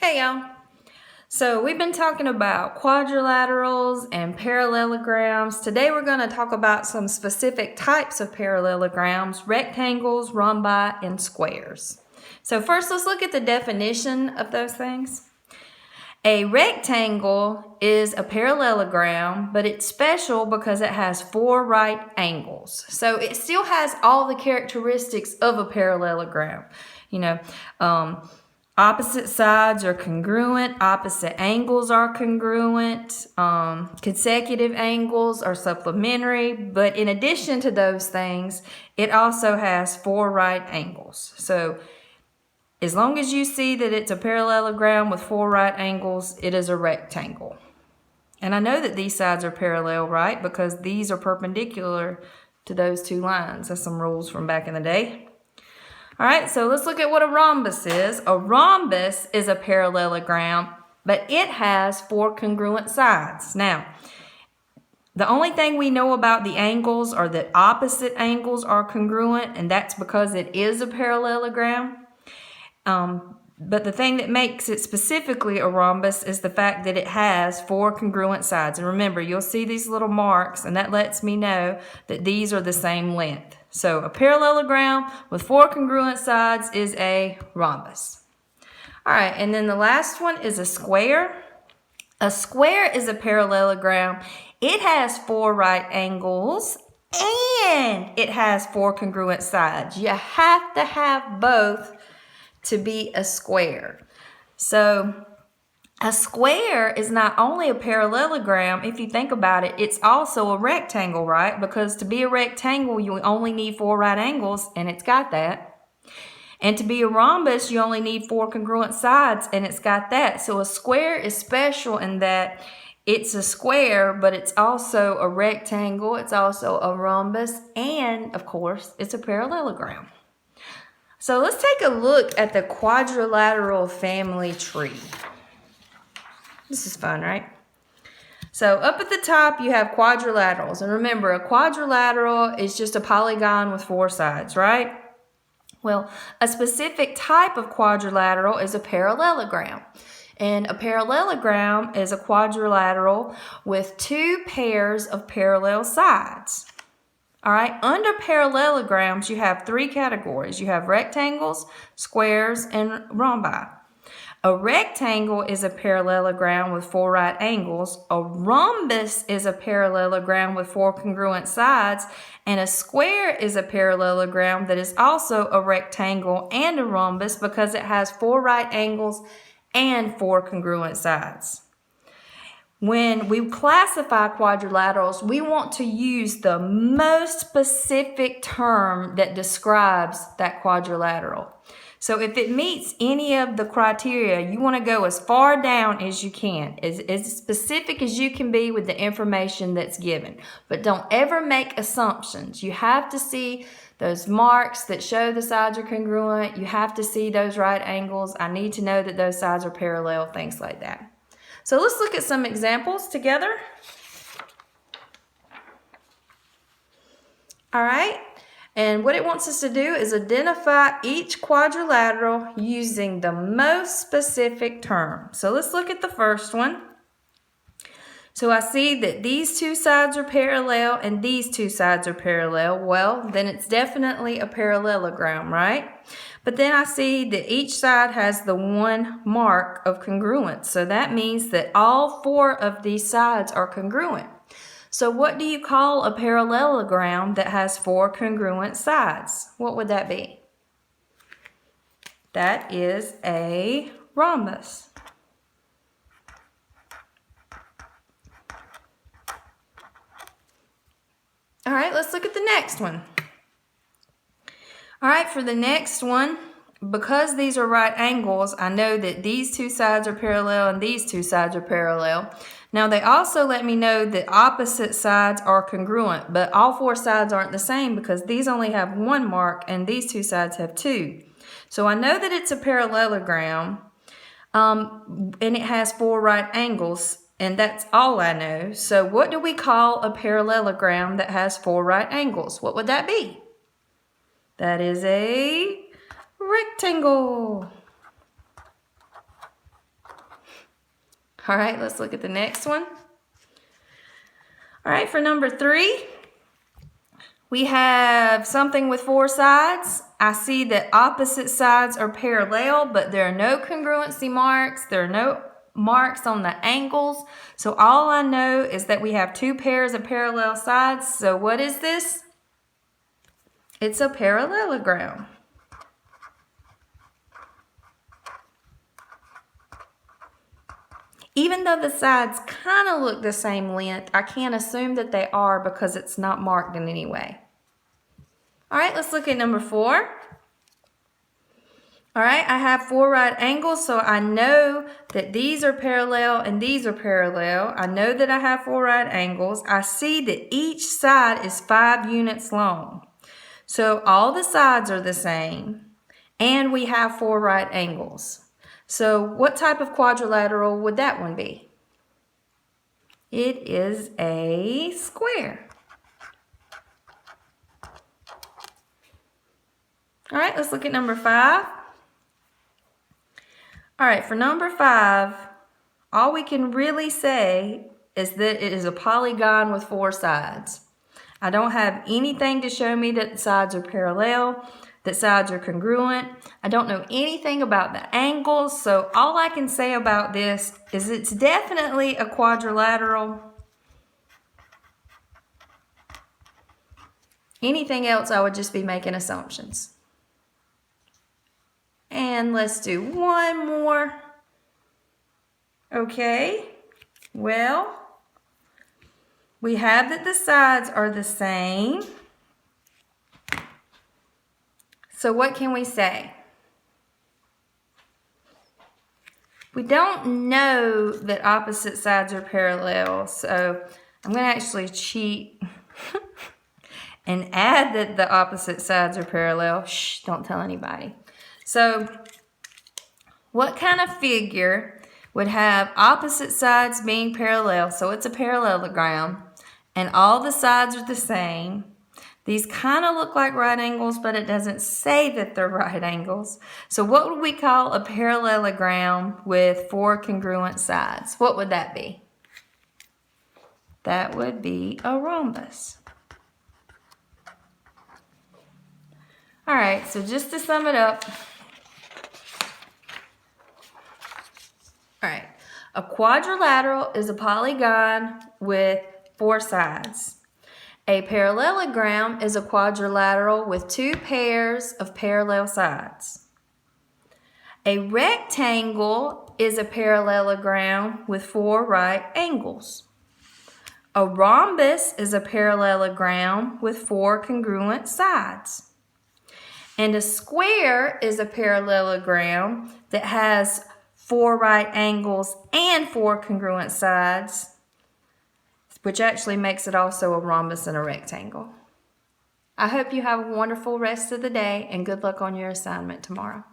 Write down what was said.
Hey y'all. So we've been talking about quadrilaterals and parallelograms. Today we're going to talk about some specific types of parallelograms: rectangles, rhombi, and squares. So first let's look at the definition of those things. A rectangle is a parallelogram, but it's special because it has 4 right angles. So it still has all the characteristics of a parallelogram. Opposite sides are congruent, opposite angles are congruent, consecutive angles are supplementary, but in addition to those things, it also has 4 right angles. So as long as you see that it's a parallelogram with 4 right angles, it is a rectangle. And I know that these sides are parallel, right? Because these are perpendicular to those 2 lines. That's some rules from back in the day. All right, so let's look at what a rhombus is. A rhombus is a parallelogram, but it has 4 congruent sides. Now, the only thing we know about the angles are that opposite angles are congruent, and that's because it is a parallelogram. But the thing that makes it specifically a rhombus is the fact that it has 4 congruent sides. And remember, you'll see these little marks, and that lets me know that these are the same length. So a parallelogram with 4 congruent sides is a rhombus. All right, and then the last one is a square. A square is a parallelogram. It has 4 right angles and it has 4 congruent sides. You have to have both to be a square. So a square is not only a parallelogram, if you think about it, it's also a rectangle, right? Because to be a rectangle, you only need 4 right angles, and it's got that. And to be a rhombus, you only need 4 congruent sides, and it's got that. So a square is special in that it's a square, but it's also a rectangle, it's also a rhombus, and of course, it's a parallelogram. So let's take a look at the quadrilateral family tree. This is fun, right? So up at the top, you have quadrilaterals. And remember, a quadrilateral is just a polygon with 4 sides, right? Well, a specific type of quadrilateral is a parallelogram. And a parallelogram is a quadrilateral with 2 pairs of parallel sides. All right, under parallelograms, you have 3 categories. You have rectangles, squares, and rhombi. A rectangle is a parallelogram with 4 right angles. A rhombus is a parallelogram with 4 congruent sides. And a square is a parallelogram that is also a rectangle and a rhombus because it has 4 right angles and 4 congruent sides. When we classify quadrilaterals, we want to use the most specific term that describes that quadrilateral. So if it meets any of the criteria, you want to go as far down as you can, as specific as you can be with the information that's given. But don't ever make assumptions. You have to see those marks that show the sides are congruent. You have to see those right angles. I need to know that those sides are parallel, things like that. So let's look at some examples together. All right. And what it wants us to do is identify each quadrilateral using the most specific term. So let's look at the first one. So I see that these 2 sides are parallel and these 2 sides are parallel. Well, then it's definitely a parallelogram, right? But then I see that each side has the 1 mark of congruence. So that means that all 4 of these sides are congruent. So what do you call a parallelogram that has 4 congruent sides? What would that be? That is a rhombus. All right, let's look at the next one. All right, for the next one, because these are right angles, I know that these 2 sides are parallel and these 2 sides are parallel. Now, they also let me know that opposite sides are congruent, but all 4 sides aren't the same because these only have 1 mark and these 2 sides have 2. So I know that it's a parallelogram, and it has 4 right angles, and that's all I know. So what do we call a parallelogram that has 4 right angles? What would that be? That is a rectangle. All right, let's look at the next one. All right, for number 3, we have something with 4 sides. I see that opposite sides are parallel, but there are no congruency marks. There are no marks on the angles. So all I know is that we have 2 pairs of parallel sides. So what is this? It's a parallelogram. Even though the sides kind of look the same length, I can't assume that they are because it's not marked in any way. All right, let's look at number 4. All right, I have 4 right angles, so I know that these are parallel and these are parallel. I know that I have 4 right angles. I see that each side is 5 units long. So all the sides are the same, and we have 4 right angles. So what type of quadrilateral would that one be? It is a square. All right, let's look at number 5. All right, for number 5, all we can really say is that it is a polygon with 4 sides. I don't have anything to show me that the sides are parallel, that sides are congruent. I don't know anything about the angles, so all I can say about this is it's definitely a quadrilateral. Anything else, I would just be making assumptions. And let's do one more. Okay, well, we have that the sides are the same. So what can we say? We don't know that opposite sides are parallel, so I'm going to actually cheat and add that the opposite sides are parallel. Shh, don't tell anybody. So what kind of figure would have opposite sides being parallel? So it's a parallelogram, and all the sides are the same. These kind of look like right angles, but it doesn't say that they're right angles. So what would we call a parallelogram with 4 congruent sides? What would that be? That would be a rhombus. All right, so just to sum it up. All right, a quadrilateral is a polygon with 4 sides. A parallelogram is a quadrilateral with 2 pairs of parallel sides. A rectangle is a parallelogram with 4 right angles. A rhombus is a parallelogram with 4 congruent sides. And a square is a parallelogram that has 4 right angles and 4 congruent sides, which actually makes it also a rhombus and a rectangle. I hope you have a wonderful rest of the day and good luck on your assignment tomorrow.